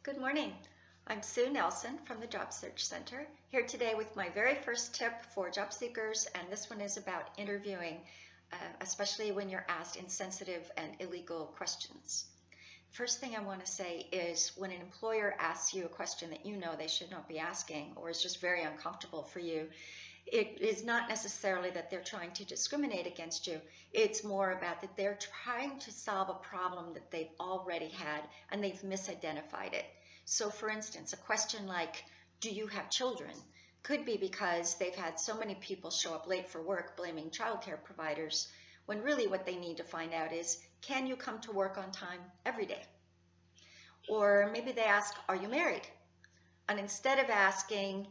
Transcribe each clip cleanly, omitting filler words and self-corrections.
Good morning. I'm Sue Nelson from the Job Search Center, here today with my very first tip for job seekers, and this one is about interviewing, especially when you're asked insensitive and illegal questions. First thing I want to say is when an employer asks you a question that you know they should not be asking or is just very uncomfortable for you, it is not necessarily that they're trying to discriminate against you. It's more about that they're trying to solve a problem that they've already had and they've misidentified it. So for instance, a question like, do you have children? Could be because they've had so many people show up late for work blaming childcare providers, when really what they need to find out is, can you come to work on time every day? Or maybe they ask, are you married? And instead of asking,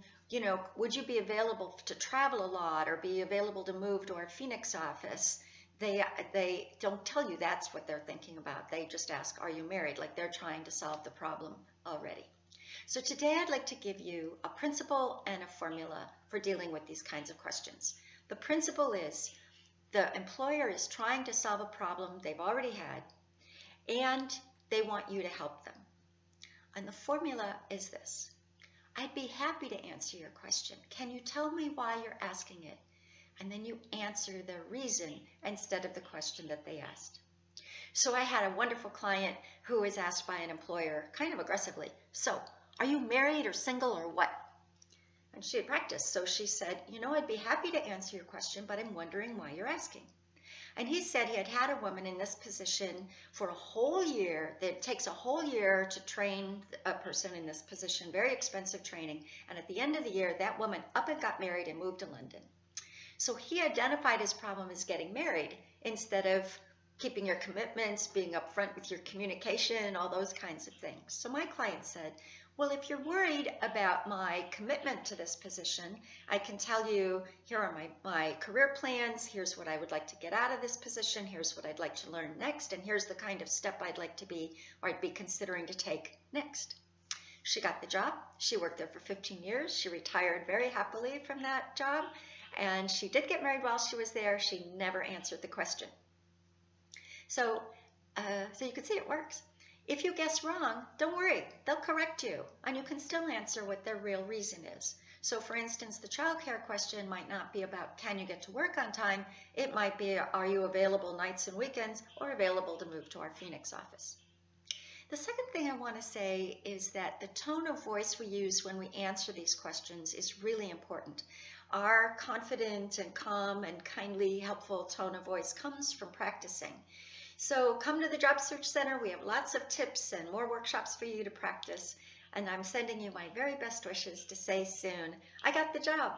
would you be available to travel a lot or be available to move to our Phoenix office? They don't tell you that's what they're thinking about. They just ask, are you married? Like they're trying to solve the problem already. So today I'd like to give you a principle and a formula for dealing with these kinds of questions. The principle is the employer is trying to solve a problem they've already had and they want you to help them. And the formula is this. I'd be happy to answer your question. Can you tell me why you're asking it? And then you answer the reason instead of the question that they asked. So I had a wonderful client who was asked by an employer kind of aggressively, so are you married or single or what? And she had practiced, so she said, I'd be happy to answer your question, but I'm wondering why you're asking. And he said he had had a woman in this position for a whole year. It takes a whole year to train a person in this position, very expensive training. And at the end of the year, that woman up and got married and moved to London. So he identified his problem as getting married instead of keeping your commitments, being upfront with your communication, all those kinds of things. So my client said, well, if you're worried about my commitment to this position, I can tell you, here are my career plans, here's what I would like to get out of this position, here's what I'd like to learn next, and here's the kind of step I'd like to be, or I'd be considering to take next. She got the job. She worked there for 15 years. She retired very happily from that job, and she did get married while she was there. She never answered the question. So you can see it works. If you guess wrong, don't worry, they'll correct you, and you can still answer what their real reason is. So for instance, the childcare question might not be about can you get to work on time, it might be are you available nights and weekends or available to move to our Phoenix office. The second thing I want to say is that the tone of voice we use when we answer these questions is really important. Our confident and calm and kindly, helpful tone of voice comes from practicing. So come to the Job Search Center. We have lots of tips and more workshops for you to practice. And I'm sending you my very best wishes to say soon, I got the job.